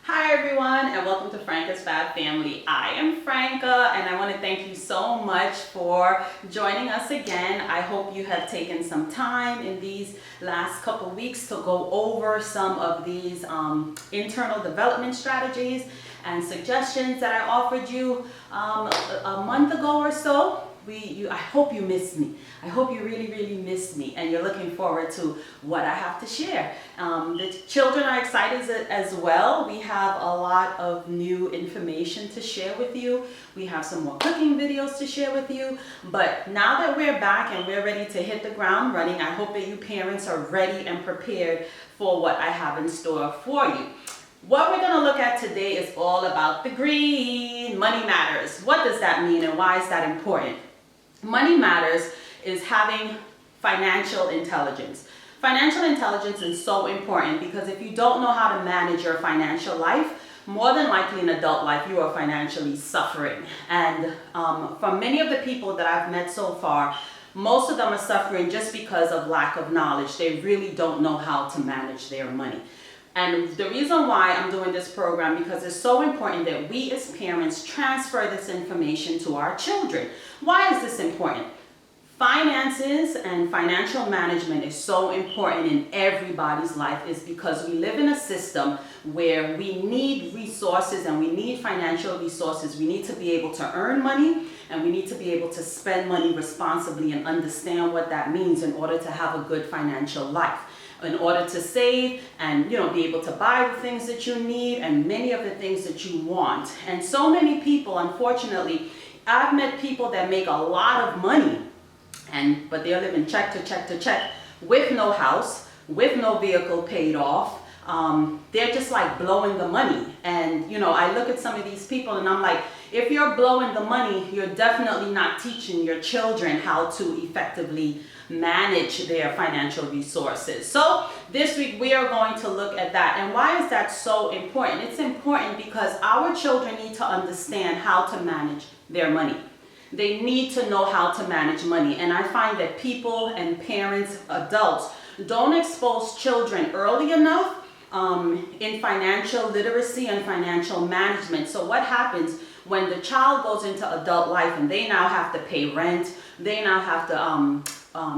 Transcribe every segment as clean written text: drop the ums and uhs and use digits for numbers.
Hi everyone, and welcome to Franka's Fab Family. I am Franka, and I want to thank you so much for joining us again. I hope you have taken some time in these last couple weeks to go over some of these internal development strategies and suggestions that I offered you a month ago or so. I hope you missed me. I hope you really missed me, and you're looking forward to what I have to share. The children are excited as well. We have a lot of new information to share with you. We have some more cooking videos to share with you. But now that we're back and we're ready to hit the ground running, I hope that you parents are ready and prepared for what I have in store for you. What we're going to look at today is all about the green. Money matters. What does that mean, and why is that important? Money matters is having financial intelligence. Financial intelligence is so important because if you don't know how to manage your financial life, more than likely in adult life, you are financially suffering. And for many of the people that I've met so far, most of them are suffering just because of lack of knowledge. They really don't know how to manage their money. And the reason why I'm doing this program, because it's so important that we as parents transfer this information to our children. Why is this important? Finances and financial management is so important in everybody's life, is because we live in a system where we need resources and we need financial resources. We need to be able to earn money, and we need to be able to spend money responsibly and understand what that means in order to have a good financial life, in order to save and be able to buy the things that you need and many of the things that you want. And so many people, unfortunately, I've met people that make a lot of money, but they're living check to check to check with no house, with no vehicle paid off. They're just like blowing the money. And I look at some of these people and I'm like, if you're blowing the money, you're definitely not teaching your children how to effectively manage their financial resources. So this week we are going to look at that. And why is that so important? It's important because our children need to understand how to manage their money. They need to know how to manage money. And I find that people and parents, adults, don't expose children early enough in financial literacy and financial management. So what happens when the child goes into adult life and they now have to pay rent, they now have to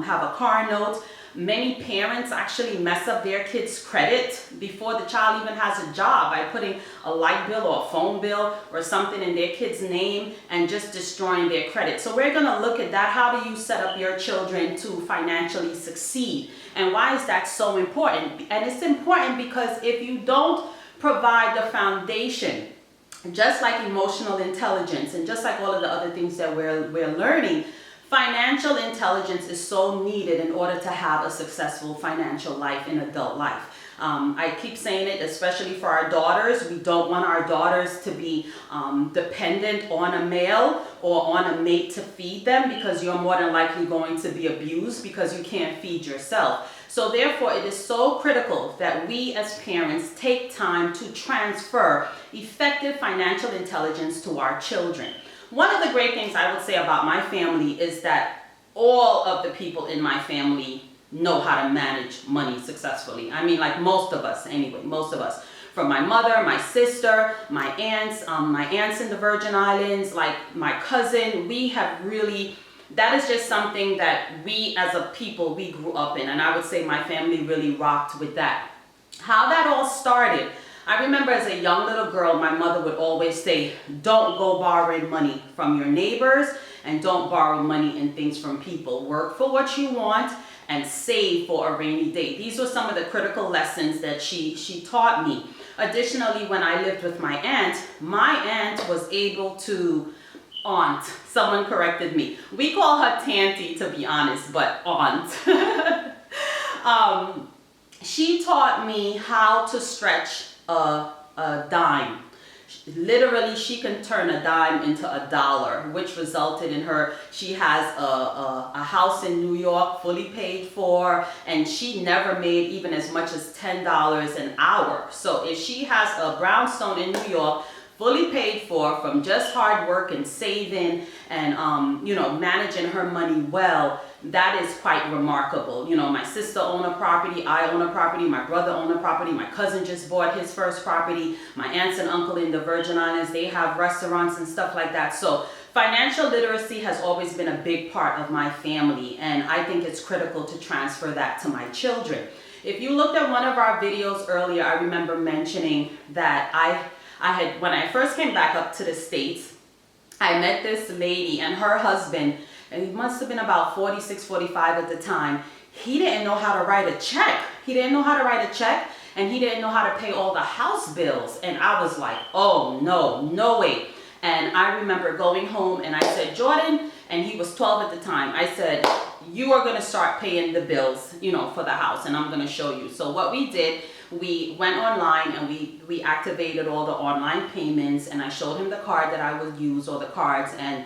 have a car note. Many parents actually mess up their kids' credit before the child even has a job by putting a light bill or a phone bill or something in their kid's name and just destroying their credit. So we're going to look at that. How do you set up your children to financially succeed? And why is that so important? And it's important because if you don't provide the foundation, just like emotional intelligence and just like all of the other things that we're learning, financial intelligence is so needed in order to have a successful financial life in adult life. I keep saying it, especially for our daughters. We don't want our daughters to be dependent on a male or on a mate to feed them, because you're more than likely going to be abused because you can't feed yourself. So therefore, it is so critical that we as parents take time to transfer effective financial intelligence to our children. One of the great things I would say about my family is that all of the people in my family know how to manage money successfully. I mean, like most of us anyway, most of us. From my mother, my sister, my aunts in the Virgin Islands, like my cousin, we have really, that is just something that we as a people, we grew up in. And I would say my family really rocked with that. How that all started, I remember as a young little girl, my mother would always say, don't go borrowing money from your neighbors and don't borrow money and things from people. Work for what you want and save for a rainy day. These were some of the critical lessons that she taught me. Additionally, when I lived with my aunt was able to, someone corrected me. We call her Tanty, to be honest, but aunt. She taught me how to stretch a dime. Literally, she can turn a dime into $1, which resulted in her, she has a house in New York fully paid for, and she never made even as much as $10 an hour. So if she has a brownstone in New York fully paid for from just hard work and saving and, you know, managing her money well, that is quite remarkable. You know, my sister owned a property, I own a property, my brother owned a property, my cousin just bought his first property, my aunts and uncle in the Virgin Islands, they have restaurants and stuff like that. So financial literacy has always been a big part of my family, and I think it's critical to transfer that to my children. If you looked at one of our videos earlier, I remember mentioning that I had, when I first came back up to the States, I met this lady and her husband, and he must have been about 46, 45 at the time. He didn't know how to write a check. He didn't know how to write a check, and he didn't know how to pay all the house bills. And I was like, oh no, no way. And I remember going home and I said, Jordan, and he was 12 at the time, I said, you are gonna start paying the bills, you know, for the house, and I'm gonna show you. So what we did, we went online and we activated all the online payments, and I showed him the card that I would use, or the cards, and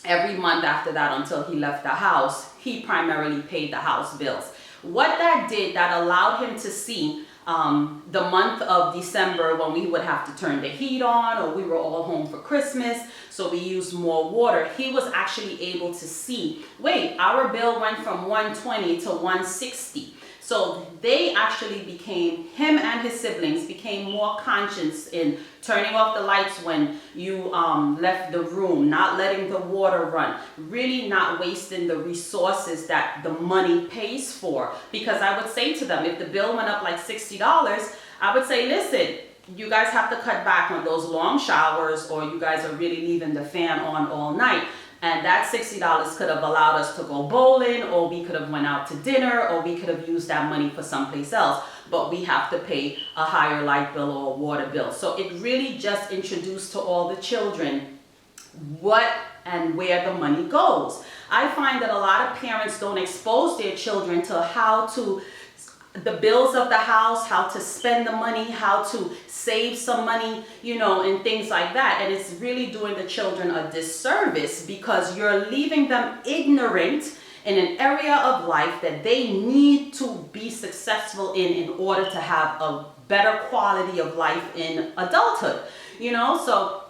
every month after that until he left the house, he primarily paid the house bills. What that did, that allowed him to see the month of December when we would have to turn the heat on, or we were all home for Christmas, so we used more water. He was actually able to see, wait, our bill went from 120 to 160. So they actually became, him and his siblings became more conscious in turning off the lights when you left the room, not letting the water run, really not wasting the resources that the money pays for. Because I would say to them, if the bill went up like $60, I would say, listen, you guys have to cut back on those long showers, or you guys are really leaving the fan on all night. And that $60 could have allowed us to go bowling, or we could have went out to dinner, or we could have used that money for someplace else. But we have to pay a higher light bill or a water bill. So it really just introduced to all the children what and where the money goes. I find that a lot of parents don't expose their children to how to, the bills of the house, how to spend the money, how to save some money, you know, and things like that. And it's really doing the children a disservice, because you're leaving them ignorant in an area of life that they need to be successful in order to have a better quality of life in adulthood, you know. So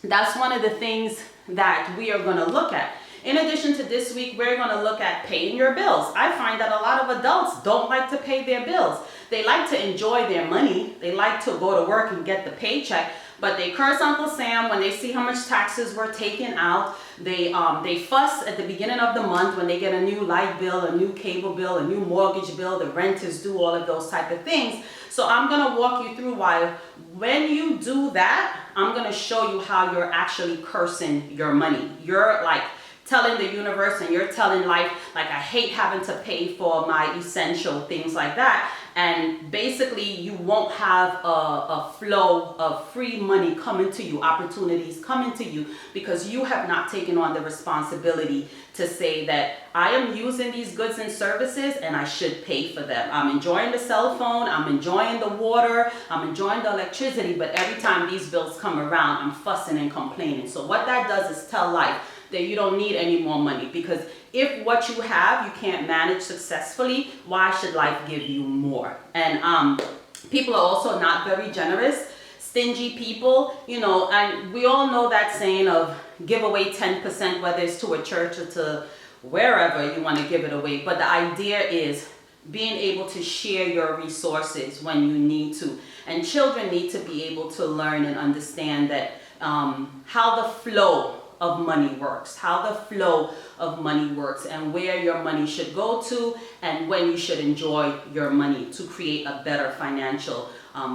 that's one of the things that we are going to look at. In addition to this week, we're going to look at paying your bills. I find that a lot of adults don't like to pay their bills. They like to enjoy their money. They like to go to work and get the paycheck, but they curse Uncle Sam when they see how much taxes were taken out. They fuss at the beginning of the month when they get a new light bill, a new cable bill, a new mortgage bill, the rent is due, all of those type of things. So I'm going to walk you through why when you do that, I'm going to show you how you're actually cursing your money. You're like telling the universe, and you're telling life, like, I hate having to pay for my essential things like that. And basically you won't have a flow of free money coming to you, opportunities coming to you, because you have not taken on the responsibility to say that I am using these goods and services and I should pay for them. I'm enjoying the cell phone, I'm enjoying the water, I'm enjoying the electricity, but every time these bills come around, I'm fussing and complaining. So what that does is tell life that you don't need any more money, because if what you have you can't manage successfully, why should life give you more? And people are also not very generous, stingy people, you know, and we all know that saying of give away 10%, whether it's to a church or to wherever you want to give it away. But the idea is being able to share your resources when you need to. And children need to be able to learn and understand that how the flow of money works, how the flow of money works, and where your money should go to, and when you should enjoy your money to create a better financial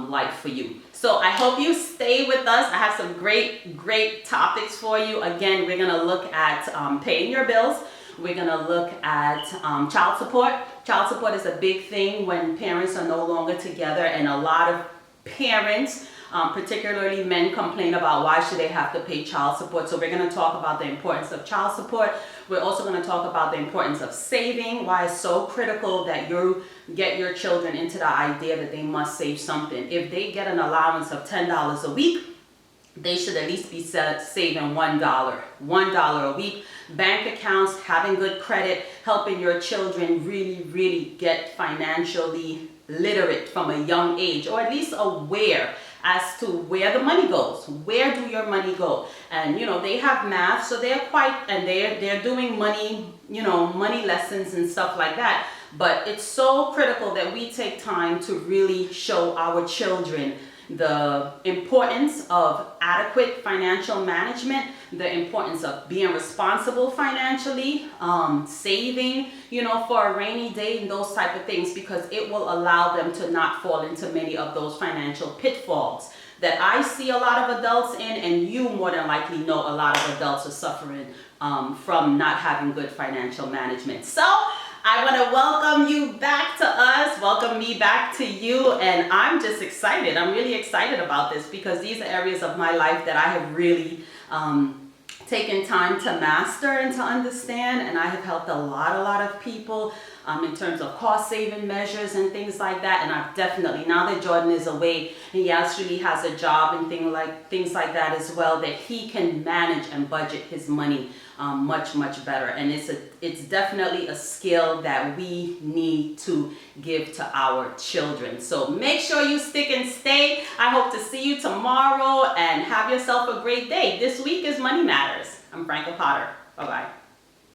life for you. So I hope you stay with us. I have some great topics for you. Again, we're gonna look at paying your bills. We're gonna look at child support. Child support is a big thing when parents are no longer together, and a lot of parents, particularly men, complain about why should they have to pay child support. So we're going to talk about the importance of child support. We're also going to talk about the importance of saving, why it's so critical that you get your children into the idea that they must save something. If they get an allowance of $10 a week, they should at least be saving $1 a week. Bank accounts, having good credit, helping your children really get financially literate from a young age, or at least aware as to where the money goes. Where do your money go? And they have math, so they're doing money, money lessons and stuff like that. But it's so critical that we take time to really show our children the importance of adequate financial management, the importance of being responsible financially, saving, for a rainy day and those type of things, because it will allow them to not fall into many of those financial pitfalls that I see a lot of adults in, and you more than likely know a lot of adults are suffering from not having good financial management. So I want to welcome you back to us, welcome me back to you, and I'm just excited. I'm really excited about this because these are areas of my life that I have really taken time to master and to understand, and I have helped a lot of people in terms of cost saving measures and things like that. And I've definitely, now that Jordan is away and he actually has a job and things like that as well, that he can manage and budget his money much better. And it's definitely a skill that we need to give to our children. So make sure you stick and stay. I hope to see you tomorrow, and have yourself a great day. This week is Money Matters. I'm Franka Potter. Bye-bye.